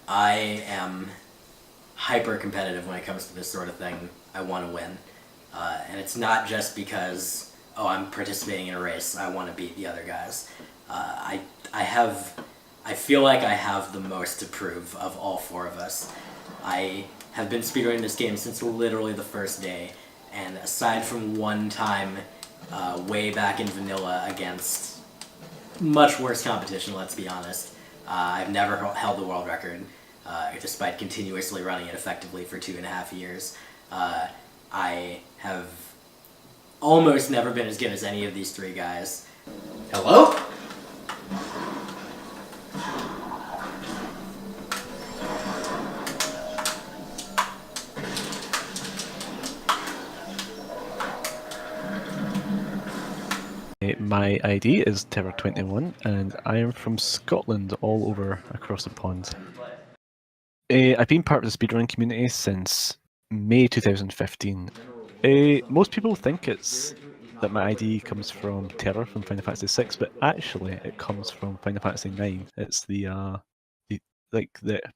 I am hyper competitive when it comes to this sort of thing. I want to win. And it's not just because, oh, I'm participating in a race, I want to beat the other guys. I feel like I have the most to prove of all four of us. I have been speedrunning this game since literally the first day, and aside from one time way back in vanilla against much worse competition, let's be honest, I've never held the world record, despite continuously running it effectively for 2.5 years. I have almost never been as good as any of these three guys. Hello? My ID is Terror21 and I am from Scotland, all over across the pond. I've been part of the speedrunning community since May 2015. Most people think it's that my ID comes from Terror from Final Fantasy VI, but actually it comes from Final Fantasy IX. It's the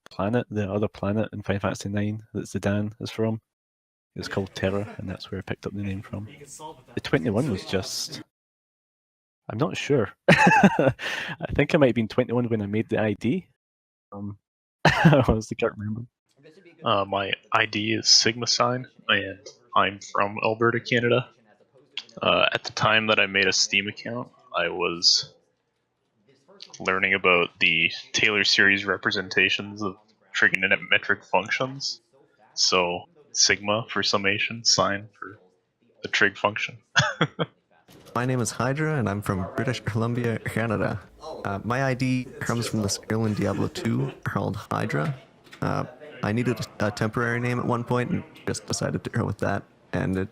planet, the other planet in Final Fantasy IX that Zidane is from. It's called Terror, and that's where I picked up the name from. The 21 was just... I'm not sure. I think I might have been 21 when I made the ID. I honestly can't remember. My ID is Sigma Sign, and I'm from Alberta, Canada. At the time that I made a Steam account, I was learning about the Taylor series representations of trigonometric functions. So Sigma for summation, Sign for the trig function. My name is Hydra, and I'm from British Columbia, Canada. My ID comes from this girl in Diablo 2 called Hydra. I needed a temporary name at one point and just decided to go with that, and it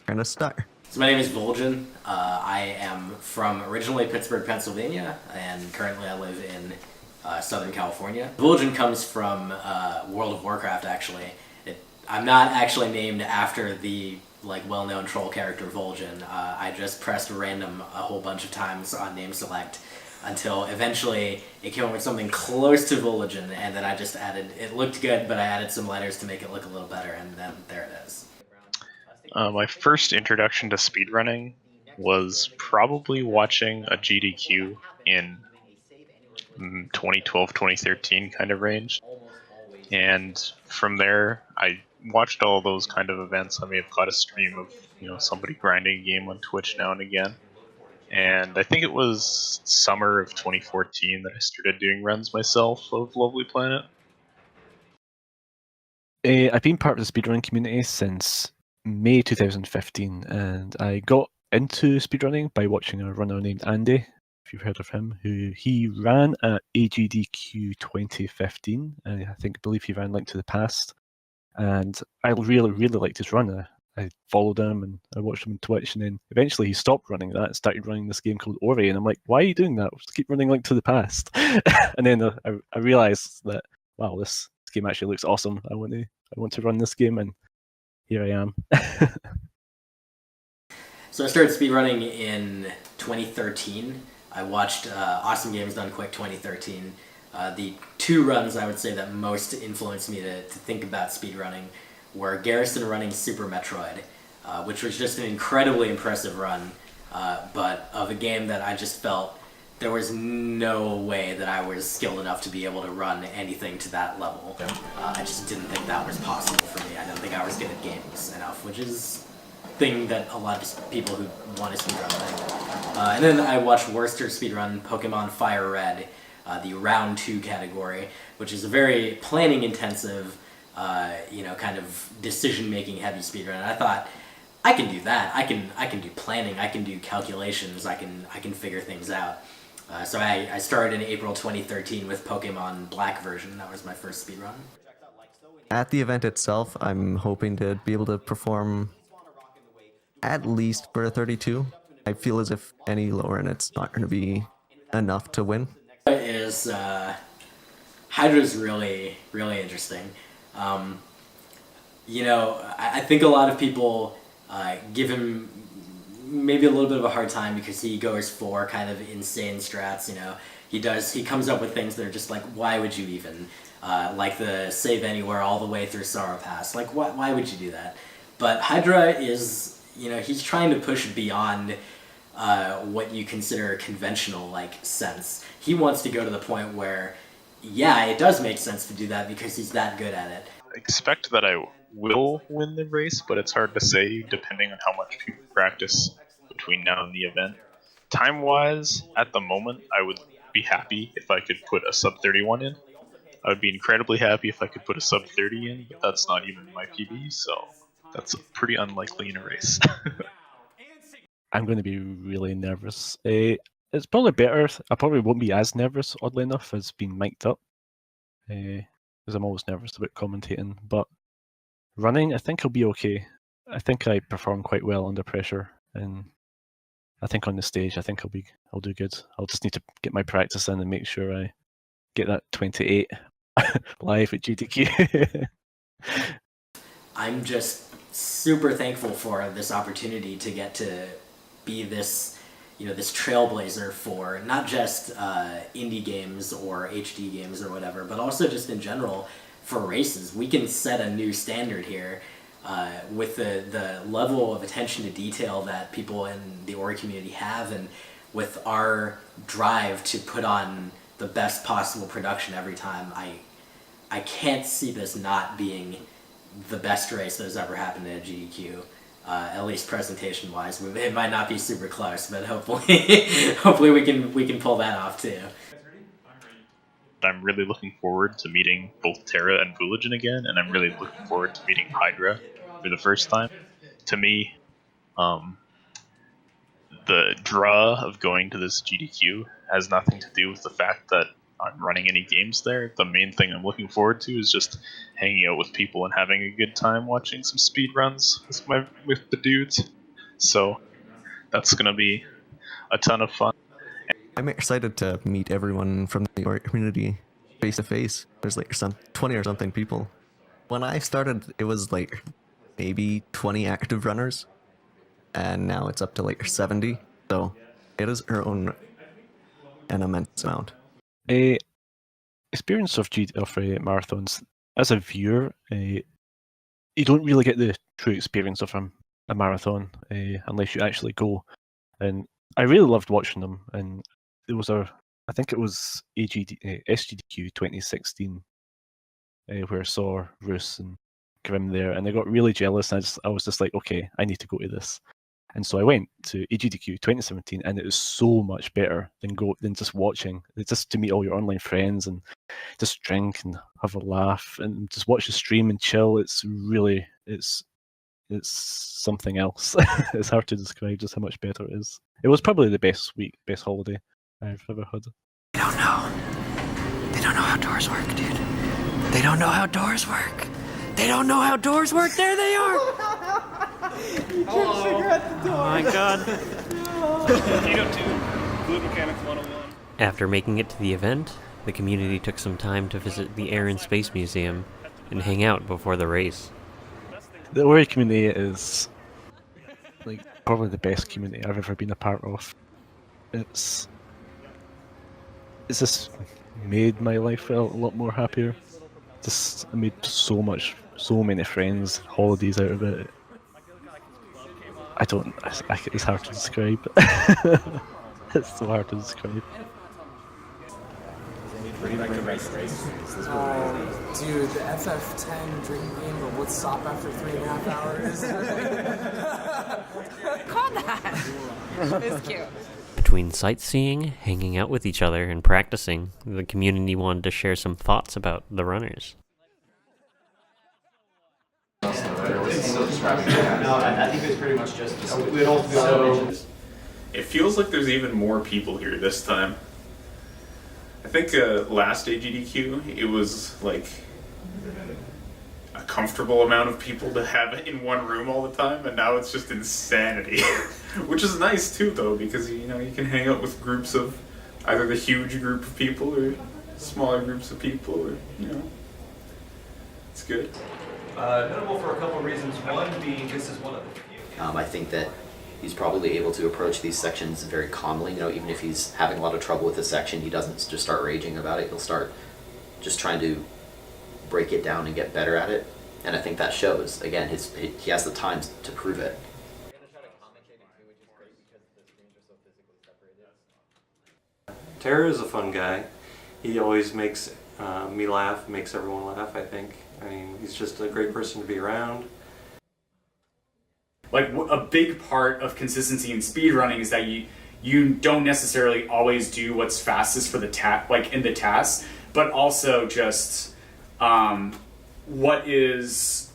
kind of stuck. So my name is Vol'jin. I am from originally Pittsburgh, Pennsylvania, and currently I live in Southern California. Vol'jin comes from World of Warcraft, actually. I'm not actually named after the well-known troll character Vol'jin. I just pressed random a whole bunch of times on name select until eventually it came up with something close to Vol'jin, and then I just added, it looked good, but I added some letters to make it look a little better, and then there it is. My first introduction to speedrunning was probably watching a GDQ in 2012, 2013 kind of range. And from there, I watched all those kind of events. I may have caught a stream of, somebody grinding a game on Twitch now and again. And I think it was summer of 2014 that I started doing runs myself of Lovely Planet. I've been part of the speedrunning community since May 2015, and I got into speedrunning by watching a runner named Andy, if you've heard of him, who he ran at AGDQ 2015, and I believe he ran Link to the Past, and I really liked his run. I followed him and I watched him on Twitch, and then eventually he stopped running that and started running this game called Ori, and I'm like, why are you doing that? Just keep running Link to the Past. And then I realized that, wow, this game actually looks awesome. I want to run this game, and here I am. So I started speedrunning in 2013. I watched Awesome Games Done Quick 2013. The two runs I would say that most influenced me to think about speedrunning were Garrison running Super Metroid, which was just an incredibly impressive run, but of a game that I just felt there was no way that I was skilled enough to be able to run anything to that level. I just didn't think that was possible for me. I didn't think I was good at games enough, which is a thing that a lot of people who want to speedrun think. And then I watched Worcester speedrun Pokemon Fire Red, the round 2 category, which is a very planning intensive, kind of decision-making heavy speedrun. And I thought, I can do that. I can do planning. I can do calculations. I can figure things out. So I started in April 2013 with Pokemon Black version. That was my first speedrun. At the event itself, I'm hoping to be able to perform at least for a 32. I feel as if any lower and it's not going to be enough to win. Hydra's really interesting. I think a lot of people give him maybe a little bit of a hard time because he goes for kind of insane strats. He comes up with things that are just like, why would you even like the save anywhere all the way through Sorrow Pass. Like, why would you do that? But Hydra is, he's trying to push beyond what you consider a conventional sense. He wants to go to the point where, yeah, it does make sense to do that because he's that good at it. I expect that I will win the race, but it's hard to say depending on how much people practice between now and the event. Time-wise, at the moment, I would be happy if I could put a sub 31 in. I would be incredibly happy if I could put a sub 30 in, but that's not even my PB, so that's pretty unlikely in a race. I'm going to be really nervous. It's probably better. I probably won't be as nervous, oddly enough, as being mic'd up. Because I'm always nervous about commentating. But running, I think I'll be okay. I think I perform quite well under pressure, and I think on the stage, I'll do good. I'll just need to get my practice in and make sure I get that 28 live at GDQ. I'm just super thankful for this opportunity to get to be this, this trailblazer for not just indie games or HD games or whatever, but also just in general for races. We can set a new standard here with the level of attention to detail that people in the Ori community have, and with our drive to put on the best possible production every time. I can't see this not being the best race that has ever happened at GDQ. At least presentation-wise, it might not be super close, but hopefully we can pull that off too. I'm really looking forward to meeting both Terra and Vuligen again, and I'm really looking forward to meeting Hydra for the first time. To me, the draw of going to this GDQ has nothing to do with the fact that I'm running any games there. The main thing I'm looking forward to is just hanging out with people and having a good time watching some speed runs with the dudes. So that's gonna be a ton of fun. I'm excited to meet everyone from the Ori community face to face. There's some 20 or something people. When I started, it was maybe 20 active runners, and now it's up to 70. So it is an immense amount. Experience of marathons as a viewer, you don't really get the true experience of a marathon unless you actually go. And I really loved watching them. And there was I think it was SGDQ 2016 where I saw Roos and Grim there, and I got really jealous. And I was just like, okay, I need to go to this. And so I went to AGDQ 2017, and it was so much better than just watching. It's just to meet all your online friends and just drink and have a laugh and just watch the stream and chill. It's something else. It's hard to describe just how much better it is. It was probably the best holiday I've ever had. They don't know. They don't know how doors work, dude. They don't know how doors work. They don't know how doors work. There they are. You took a cigarette at the door. Oh my god. Keto 2, Fluid Mechanics 101. After making it to the event, the community took some time to visit the Air and Space Museum and hang out before the race. The Ori community is probably the best community I've ever been a part of. It's just made my life a lot more happier. I made so many friends, holidays out of it. It's hard to describe. It's so hard to describe. Dude, the FF10 drinking game, but would stop after 3.5 hours. Call that. It's cute. Between sightseeing, hanging out with each other, and practicing, the community wanted to share some thoughts about the runners. I think it's pretty much just it feels like there's even more people here this time. I think last AGDQ, it was like a comfortable amount of people to have in one room all the time, and now it's just insanity. Which is nice too, though, because you can hang out with groups of either the huge group of people or smaller groups of people, or it's good. Notable for a couple of reasons. One being this is one of the few. I think that he's probably able to approach these sections very calmly. Even if he's having a lot of trouble with a section, he doesn't just start raging about it. He'll start just trying to break it down and get better at it. And I think that shows. Again, he has the time to prove it. Tara is a fun guy. He always makes me laugh, makes everyone laugh, I think. I mean, he's just a great person to be around. Like, a big part of consistency in speedrunning is that you don't necessarily always do what's fastest for the in the task, but also just what is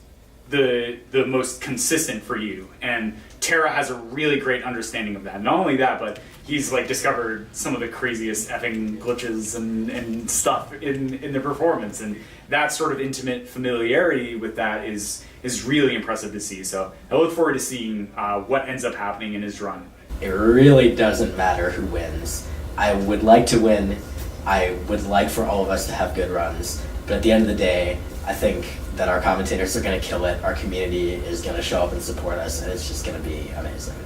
the most consistent for you. And Tara has a really great understanding of that. Not only that, but he's like discovered some of the craziest effing glitches and stuff in the performance, and that sort of intimate familiarity with that is really impressive to see. So I look forward to seeing what ends up happening in his run. It really doesn't matter who wins. I would like to win. I would like for all of us to have good runs, but at the end of the day, I think that our commentators are going to kill it. Our community is going to show up and support us, and it's just going to be amazing.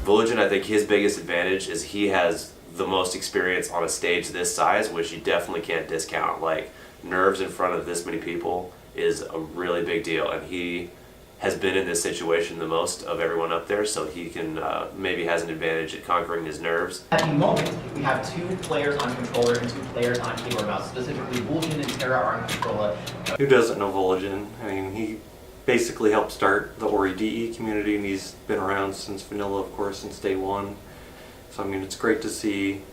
Voligen, I think his biggest advantage is he has the most experience on a stage this size, which you definitely can't discount. Like, nerves in front of this many people is a really big deal, and he has been in this situation the most of everyone up there, so he can maybe has an advantage at conquering his nerves. At the moment, we have 2 players on controller and 2 players on keyboard mouse. Specifically, Voligen and Tara are on controller. Who doesn't know Voligen? I mean, he basically helped start the Ori DE community, and he's been around since vanilla, of course, since day one. So I mean, it's great to see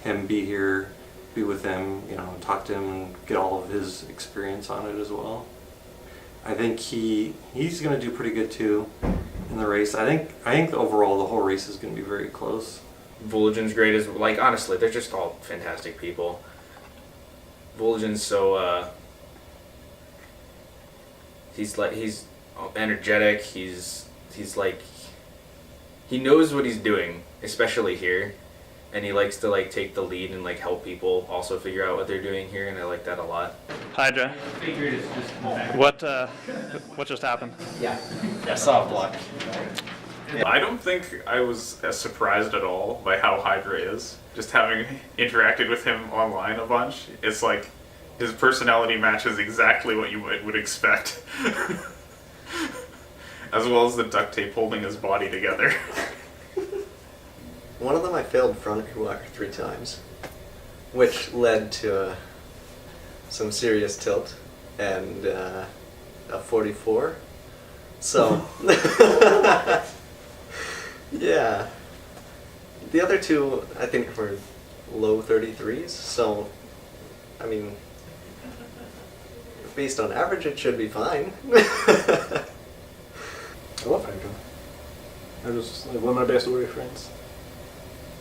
him be here, be with him, you know, talk to him, and get all of his experience on it as well. I think he's going to do pretty good too in the race. I think overall the whole race is going to be very close. Voligen's great as like honestly, they're just all fantastic people. Voligen's so he's energetic. He's like he knows what he's doing, especially here, and he likes to like take the lead and like help people also figure out what they're doing here, and I like that a lot. Hydra. What just happened? Yeah, soft block. I don't think I was as surprised at all by how Hydra is. Just having interacted with him online a bunch, it's like his personality matches exactly what you would expect. As well as the duct tape holding his body together. One of them I failed front walk 3 times, which led to some serious tilt and a 44. So, yeah. The other 2, I think, were low 33s, so, I mean, based on average, it should be fine. I love Hydra. I was like, one of my best Ori friends.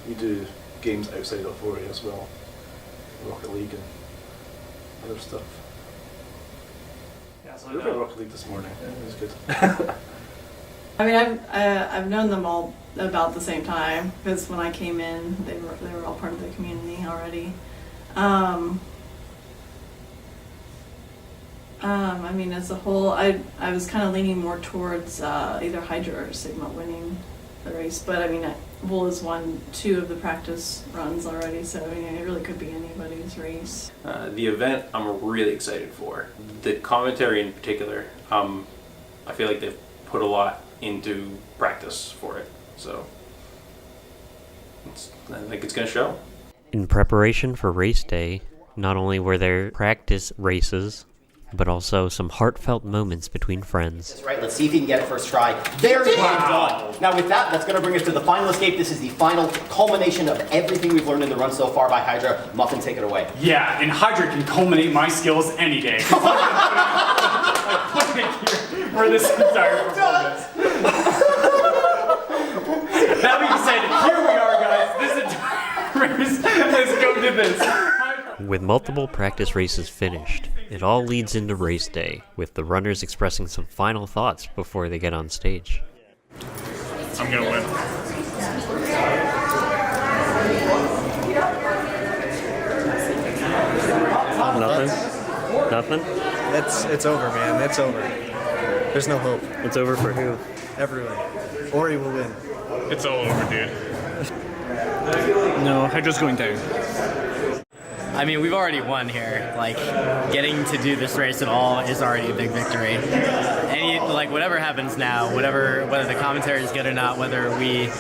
We do games outside of Ori as well, Rocket League and other stuff. Yeah, so we played Rocket League this morning. It was good. I mean, I've known them all about the same time because when I came in, they were all part of the community already. I mean, as a whole, I was kind of leaning more towards either Hydra or Sigma winning the race, but I mean, Vol has won 2 of the practice runs already, so I mean, it really could be anybody's race. The event I'm really excited for. The commentary in particular, I feel like they've put a lot into practice for it, so I think it's going to show. In preparation for race day, not only were there practice races, but also some heartfelt moments between friends. That's right, let's see if he can get it first try. Very well done. Now with that, that's going to bring us to the final escape. This is the final culmination of everything we've learned in the run so far by Hydra. Muffin, take it away. Yeah, and Hydra can culminate my skills any day. For this entire performance. That being said, here we are, guys. This entire race has come to this. With multiple practice races finished, it all leads into race day, with the runners expressing some final thoughts before they get on stage. I'm gonna win. Nothing? It's over, man. It's over. There's no hope. It's over for who? Everyone. Ori will win. It's all over, dude. No, Hydra's going down. I mean, we've already won here. Like, getting to do this race at all is already a big victory. Whatever happens now, whether the commentary is good or not, whether we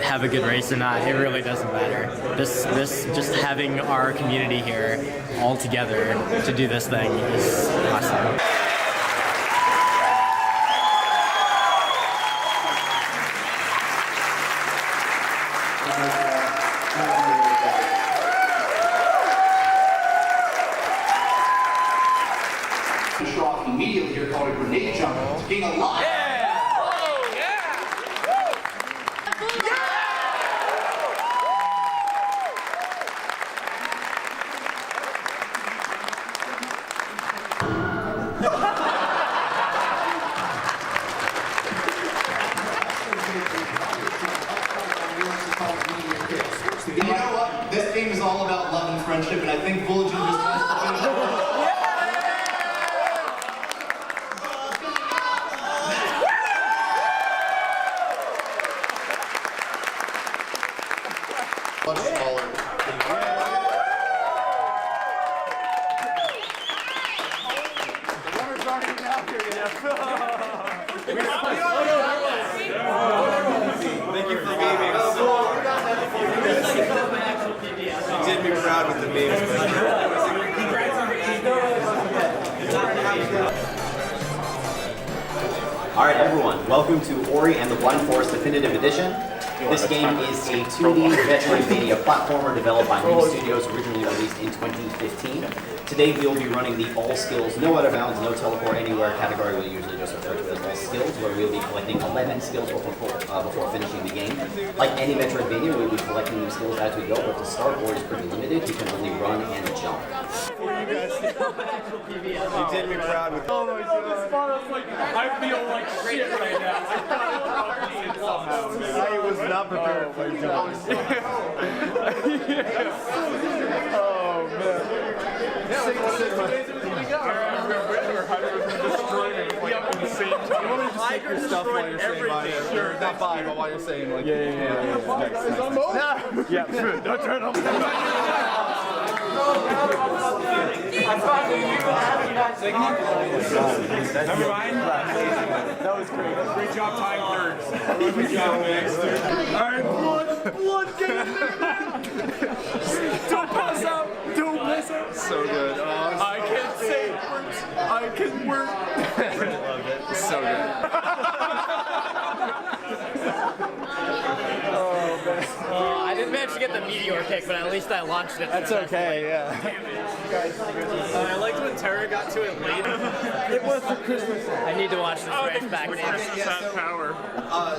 have a good race or not, it really doesn't matter. This just having our community here all together to do this thing is awesome. Show off immediately here called a grenade jump to gain a lot. You know what? This game is all about love and friendship, and I think Vulcan just wants to finish it. Much smaller. The runner's aren't even out here yet. Thank you for gaming us. You did me proud with the memes. Alright everyone, welcome to Ori and the Blind Forest Definitive Edition. This game is a 2D Metroidvania platformer developed by New Studios, originally released in 2015. Today we will be running the All Skills, No Out of Bounds, No Teleport Anywhere category we usually just refer to as All Skills, where we will be collecting 11 skills before finishing the game. Like any Metroidvania, we will be collecting new skills as we go, but to start, Ori is pretty limited. You can only run and jump. You did me proud with. Oh my god. I feel like shit right now. I was not prepared for you. Oh man. Take your stuff while you're saying bye. Sure, not bye, but while you're saying like Yeah. Don't turn on. Never mind. That was great. Great job tying thirds. Good job, Max. Alright, blood, get in there. Don't pass out. Don't pass out. So good. I can't say words. I can work. Brendan loved it. So good. I didn't manage to get the meteor kick, but at least I launched it. That's okay, yeah. I liked when Terra got to it late. It was for Christmas. I need to watch this race back. Power.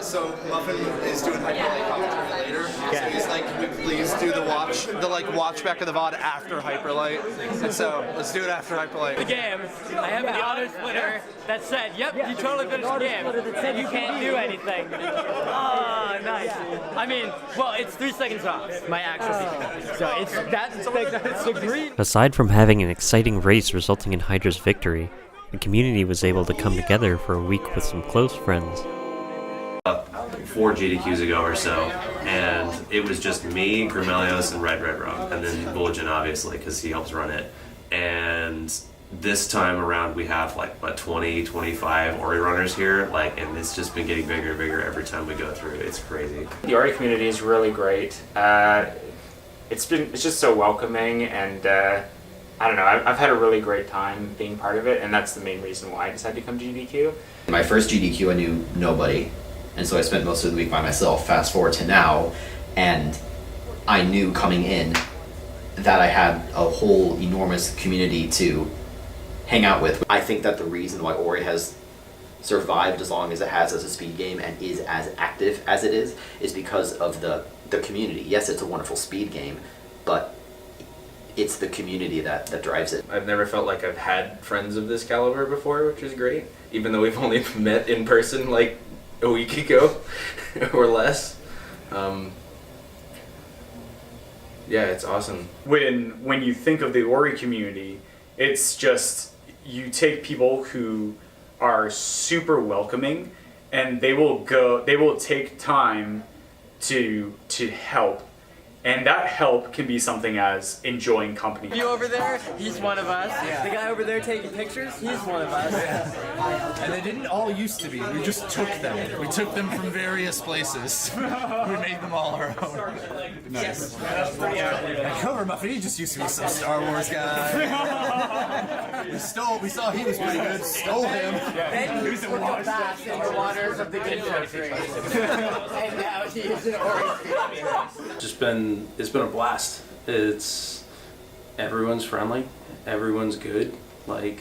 So Muffin is doing Hyperlight commentary later. So he's like, can we please do the watch back of the VOD after Hyperlight? And so let's do it after Hyperlight. The game, I have an auto splitter that said, yep, you totally finished the game. And you can't do anything. Oh, nice. I mean, well, it's 3 seconds off my actual CPU. So it's the green. Aside from having an exciting race resulting in Hydra's victory, the community was able to come together for a week with some close friends. 4 GDQs ago or so, and it was just me, Grimelios, and Red Rum, and then Bulgin obviously because he helps run it. And this time around we have 20, 25 Ori runners here, and it's just been getting bigger and bigger every time we go through. It's crazy. The Ori community is really great. It's just so welcoming, and I don't know, I've had a really great time being part of it, and that's the main reason why I decided to come to GDQ. My first GDQ, I knew nobody, and so I spent most of the week by myself. Fast forward to now, and I knew coming in that I had a whole enormous community to hang out with. I think that the reason why Ori has survived as long as it has as a speed game and is as active as it is because of the community. Yes, it's a wonderful speed game, but it's the community that drives it. I've never felt like I've had friends of this caliber before, which is great, even though we've only met in person like a week ago or less. Yeah, it's awesome. When you think of the Ori community, it's just, you take people who are super welcoming, and they will take time to help And that help can be something as enjoying company. You over there, he's one of us. The guy over there taking pictures, he's one of us. And they didn't all used to be. We just took them. We took them from various places. We made them all our own. Nice. Like Homer Muffin, he just used to be some Star Wars guy. We saw he was pretty good. Stole him. Then he was the bass in the waters of the Ginjo tree. And now he is an Ori. It's been a blast. Everyone's friendly, everyone's good, and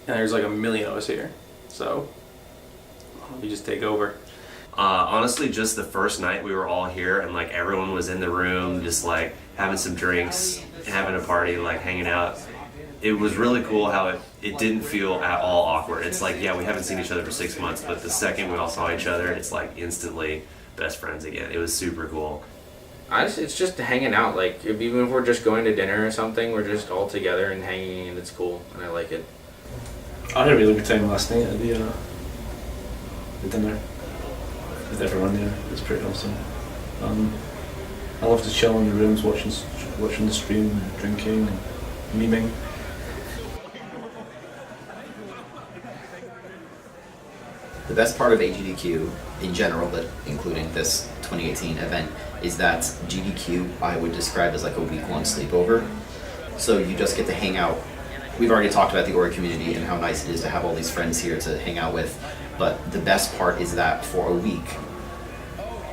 there's like a million of us here, so you just take over. Honestly, just the first night we were all here and like everyone was in the room, just like having some drinks, having a party, like hanging out. It was really cool how it didn't feel at all awkward. It's like, yeah, we haven't seen each other for 6 months, but the second we all saw each other, it's like instantly best friends again. It was super cool. It's just hanging out. Like, even if we're just going to dinner or something, we're just all together and hanging, and it's cool, and I like it. I had a really good time last night at the dinner with everyone there. It was pretty awesome. I love to chill in the rooms, watching the stream, and drinking, and memeing. The best part of AGDQ in general, but including this 2018 event, is that GDQ I would describe as like a week-long sleepover. So you just get to hang out. We've already talked about the Ori community and how nice it is to have all these friends here to hang out with, but the best part is that for a week,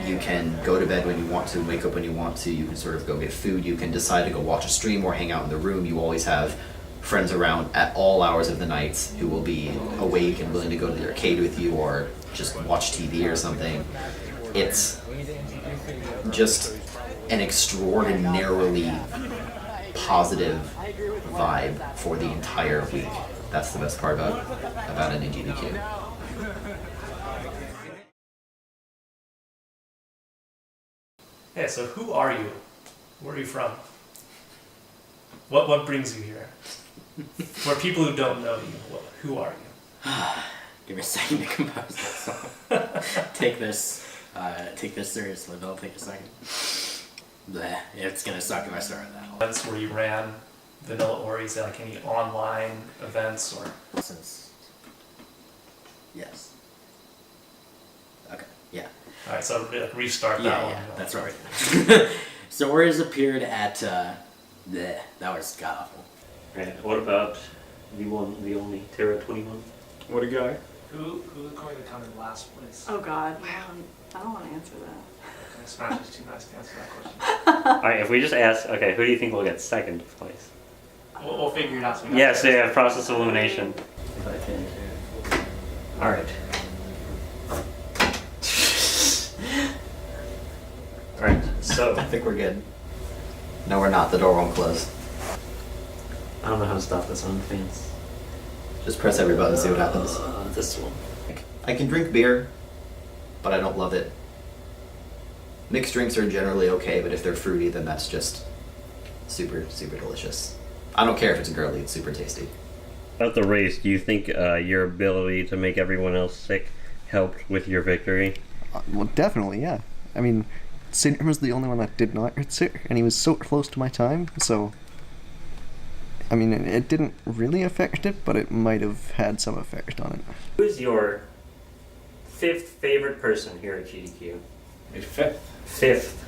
you can go to bed when you want to, wake up when you want to, you can sort of go get food, you can decide to go watch a stream or hang out in the room. You always have friends around at all hours of the night who will be awake and willing to go to the arcade with you or just watch TV or something. It's just an extraordinarily positive vibe for the entire week. That's the best part about an AGDQ. Yeah, so who are you? Where are you from? What brings you here? For people who don't know you, who are you? Give me a second to compose this. Take this seriously, but I'll take a second. Bleh, it's gonna suck if I start with that. Events where you ran Vanilla Ori's, like any online events or? Yes. Okay, yeah. Alright, so restart that one. Yeah, that's right. So Ori's appeared at, that was god-awful. Right, what about the one, the only, Terra 21? What a guy. Who's going to come in last place? Oh God, I don't want to answer that. Okay, Smash is too nice to answer that question. Alright, if we just ask, okay, who do you think will get second place? We'll figure it out. Yes, yeah, process of elimination. Alright. Alright, so I think we're good. No, we're not. The door won't close. I don't know how to stop this on fans. Just press every button and see what happens. This one. I can drink beer, but I don't love it. Mixed drinks are generally okay, but if they're fruity, then that's just super, super delicious. I don't care if it's girly, it's super tasty. About the race, do you think your ability to make everyone else sick helped with your victory? Well, definitely, yeah. I mean, Sinner was the only one that did not get sick, and he was so close to my time, so... I mean, it didn't really affect it, but it might have had some effect on it. Who is your fifth favorite person here at GDQ? A fifth? Fifth.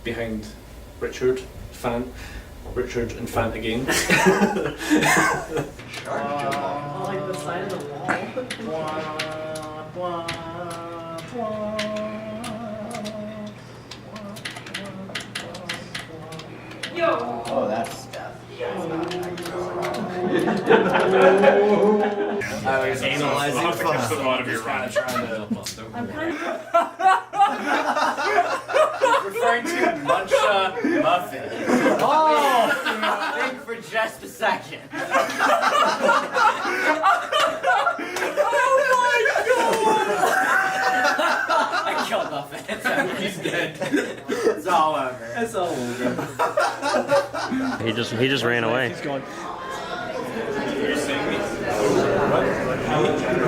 Behind Richard, Fan. Richard and Fan again. I like the side of the wall. Yo! Oh, that's death. I was analyzing fun. I'm kind of referring to Muncha Muffin. Oh! Think for just a second. Oh my god! I killed Muffin. He's dead. It's all over. It's all over. He just ran away. He's gone.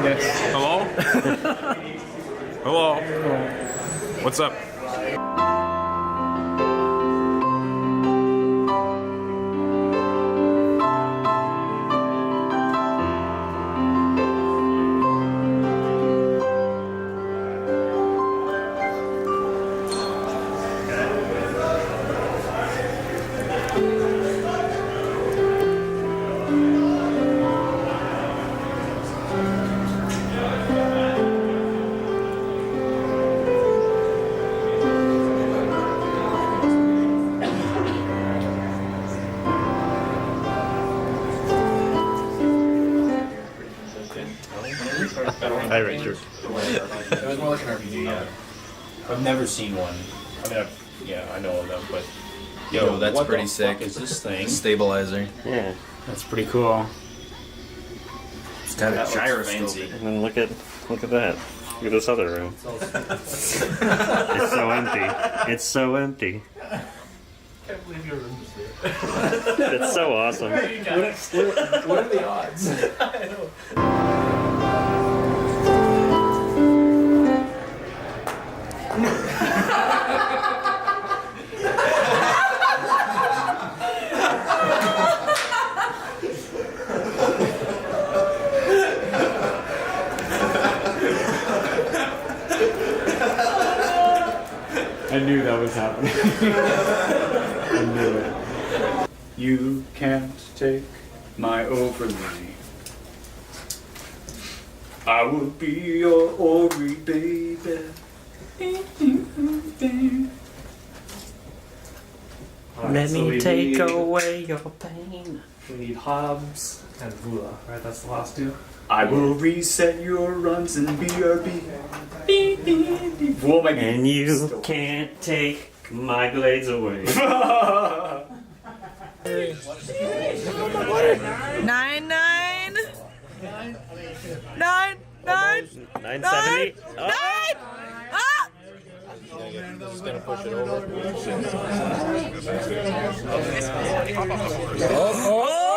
Yes. Hello? Hello? What's up? Hi, Richard. It was more like an RPG, yeah. I've never seen one. I mean, I know of them, but Yo, that's what pretty the sick. fuck is this thing? Stabilizer. Yeah. That's pretty cool. It's got a gyroscope. And then look at that. Look at this other room. It's so empty. It's so empty. I can't believe your room is there. It's so awesome. What are the odds? I know. I knew that was happening. I knew it. You can't take my overlay. I will be your Ori baby. Let so me we take need- away your pain. We need Hobbs and Vula, right? That's the last two. I will reset your runs in BRB. And you can't take my blades away. 9 9 9 9 970. 9 Ah! Just gonna push it over. Oh!